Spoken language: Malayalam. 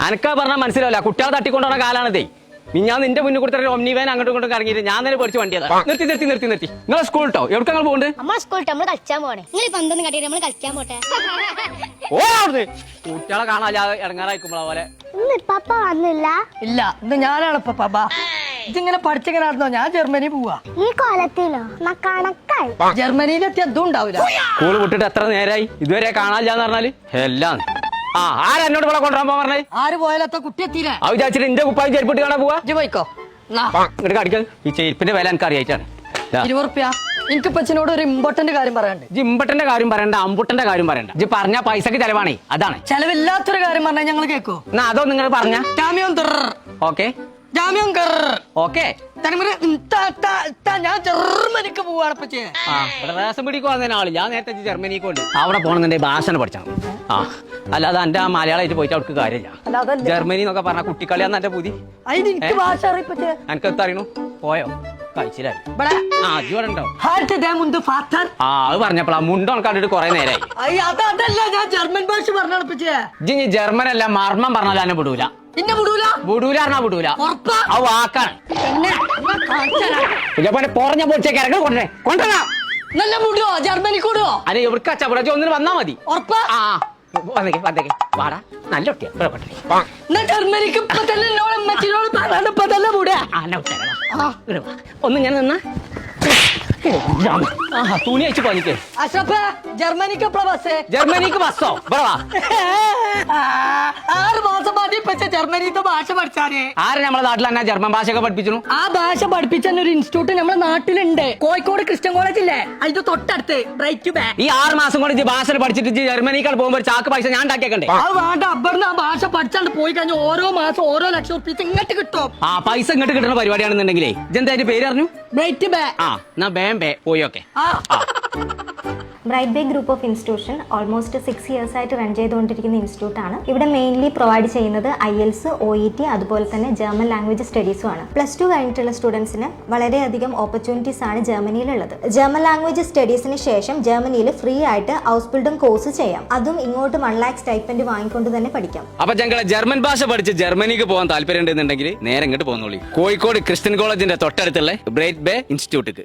അനക്കാ പറഞ്ഞാൽ മനസ്സിലാവില്ല. കുട്ടികളെ തട്ടിക്കൊണ്ടുള്ള കാലാണിതേ. ഞാൻ നിന്റെ മുന്നിൽ കൊടുത്തിട്ട് ഒമ്നി വാൻ അങ്ങോട്ടും ഇങ്ങോട്ടും കറങ്ങിയിട്ട് ഞാൻ തന്നെ പേടിച്ച് വണ്ടിയതാ. നിർത്തി നിങ്ങൾ സ്കൂൾ കേട്ടോ. എവിടെ നിങ്ങൾ പോകുന്നുണ്ട്? നമ്മൾ സ്കൂളിൽ നമ്മൾ കളിച്ചാൻ പോണേ. നിങ്ങൾ പന്തൊന്നും കട്ടിട്ട് നമ്മൾ കളിക്കാൻ പോട്ടെ. ഓ അവിടുന്ന് കുട്ടികളെ കാണാതെ ഇടങ്ങാറായിക്കുമ്പോളെ പോലെ. പപ്പ വന്നില്ല. ഇല്ല, ഇത് ഞാനാണ് ഇപ്പൊ പപ്പ. ഇതിങ്ങനെ പഠിച്ചിങ്ങനെ നടന്നോ? ഞാൻ ജർമ്മനി പോവാ. ഈ കോലത്തിലോ കണക്കായി. ജർമ്മനിയിലെത്തി അതും ഉണ്ടാവില്ല. സ്കൂൾ വിട്ടിട്ട് എത്ര നേരായി ഇതുവരെ കാണാനില്ലാന്ന് പറഞ്ഞാല് എല്ലാം. ആരാ എന്നോട് ഇവിടെ കൊണ്ടുവരാൻ പോകാൻ പറഞ്ഞത്? ആര് പോയാലത്ത കുട്ടി എത്തിയില്ലേ? അത് വിചാരിച്ചിട്ട് എന്റെ കുപ്പായി ചെരുപ്പിട്ട് കാണാൻ പോവാ. ഇജ്ജ് പോയിക്കോ. ഇങ്ങോട്ട് കാണിക്കാൻ. ഈ ചെരുപ്പിന്റെ വില എനിക്ക് അറിയായിട്ടാണ്. 20 റുപ്യ. എനിക്ക് പച്ചനോട് ഒരു ഇമ്പോർട്ടന്റ് കാര്യം പറയാണ്ട്. ജിമ്പട്ടന്റെ കാര്യം പറയണ്ട, അമ്പുട്ടന്റെ കാര്യം പറയണ്ട. ഇജ്ജ് പറഞ്ഞ പൈസക്ക് ചെലവാണേ. അതാണ് ചെലവില്ലാത്തൊരു കാര്യം പറഞ്ഞാൽ ഞങ്ങൾ കേക്കോ? എന്നാ അതോ നിങ്ങൾ പറഞ്ഞ ഓക്കെ ഓക്കെ. ഞാൻ ജർമ്മനിക്ക് പോവാണ് പച്ചേ. റേഷൻ പിടിക്ക് വന്നതിന് ആള് ഞാൻ നേരത്തെ ജർമ്മനിക്ക് കൊണ്ട് അവിടെ പോകണമെന്നുണ്ടെങ്കിൽ ഭാഷ പഠിച്ചാണ്. അല്ലാതെ എന്റെ ആ മലയാളമായിട്ട് പോയിട്ട് അവർക്ക് കാര്യമില്ല. ജർമ്മനി എന്നൊക്കെ പറഞ്ഞ കുട്ടിക്കളിയാന്ന് എന്റെ പുതി. ഭാഷ എനിക്ക് എത്തറിയണു പോയോ കഴിച്ചില്ലായി. അത് പറഞ്ഞപ്പോളാ മുണ്ടോ കണ്ടിട്ട് കൊറേ നേരമായി. അതല്ല, ഞാൻ ജർമ്മൻ ഭാഷ പറഞ്ഞ ജർമ്മൻ അല്ല മർമ്മം പറഞ്ഞാലും എന്നെ വിടൂല. വിടൂല പറഞ്ഞാ വിടൂല. ആ വാക്കാണ്. കുറഞ്ഞ പൊടിച്ചേക്ക് ഇറങ്ങി കൊണ്ടുവരാ. നല്ല വിടുവോ? ജർമ്മനി കൂടുവോ? അതെ എവിടെ കച്ചവട ഒന്നിന് വന്നാ മതി. ഉറപ്പാ? വന്നേക്ക് വാടാ. നല്ല ജർമ്മനിക്ക് ഒന്ന് ഞാൻ നിന്ന തുണി അയച്ചു പോനിക്ക്. അഷ്റഫ്, ജർമ്മനിക്ക് എപ്പോഴാ ബസ്? ജർമ്മനിക്ക് ബസ്സോ? 6 മാസം മതി ജർമ്മനിത്തെ ഭാഷ പഠിച്ചാലേ. ആര് നമ്മളെ നാട്ടിൽ തന്നെ ജർമ്മൻ ഭാഷയൊക്കെ പഠിപ്പിച്ചു? ആ ഭാഷ പഠിപ്പിച്ച ഒരു ഇൻസ്റ്റിറ്റ്യൂട്ട് നമ്മുടെ നാട്ടിലുണ്ട്. കോഴിക്കോട് ക്രിസ്ത്യൻ കോളേജ് ഇല്ലേ, അതിന്റെ തൊട്ടടുത്ത്. ഈ 6 മാസം കൊണ്ട് ഭാഷ പഠിച്ചിട്ട് ജർമ്മനിക്കാൾ പോകുമ്പോൾ ചാക്ക് പൈസ ഞാൻ ഉണ്ടാക്കിയേക്കണ്ടേ? അത് വേണ്ട. അബ്ബറിന് ആ ഭാഷ പഠിച്ചാണ്ട് പോയി കഴിഞ്ഞാൽ ഓരോ മാസം ഓരോ ലക്ഷം റുപ്യ ഇങ്ങോട്ട് കിട്ടും. ആ പൈസ ഇങ്ങോട്ട് കിട്ടുന്ന പരിപാടിയാണെന്നുണ്ടെങ്കിലേ ഇതെന്തായാലും പേര് പറഞ്ഞു പോയൊക്കെ. Bright Bay group of institution almost 6 years ആയിട്ട് റൺ ചെയ്തുകൊണ്ടിരിക്കുന്ന ഇൻസ്റ്റിറ്റ്യൂട്ടാണ്. ഇവിടെ മെയിൻലി പ്രൊവൈഡ് ചെയ്യുന്നത് IELTS, OET അതുപോലെ തന്നെ ജർമ്മൻ ലാംഗ്വേജ് സ്റ്റഡീസും ആണ്. +2 കഴിഞ്ഞിട്ടുള്ള സ്റ്റുഡൻസിന് വളരെയധികം ഓപ്പർച്യൂണിറ്റീസ് ആണ് ജർമ്മനിയിലുള്ളത്. ജർമ്മൻ ലാംഗ്വേജ് സ്റ്റഡീസിന് ശേഷം ജർമ്മനിയിൽ ഫ്രീ ആയിട്ട് ഹൗസ് ബിൽഡിംഗ് കോഴ്സ് ചെയ്യാം. അതും ഇങ്ങോട്ട് 1 lakh സ്റ്റൈപ്പൻഡ് വാങ്ങിക്കൊണ്ട് തന്നെ പഠിക്കാം. അപ്പൊ ഞങ്ങളെ ജർമ്മൻ ഭാഷ പഠിച്ച് ജർമ്മനിക്ക് പോകാൻ താല്പര്യം ഉണ്ടെന്നുണ്ടെങ്കിൽ നേരെ ഇങ്ങോട്ട് പോകുന്നോളി. കോഴിക്കോട് ക്രിസ്ത്യൻ കോളേജിന്റെ തൊട്ടടുത്തുള്ള ബ്രൈറ്റ് ബേ ഇൻസ്റ്റിറ്റ്യൂട്ടിക്ക്.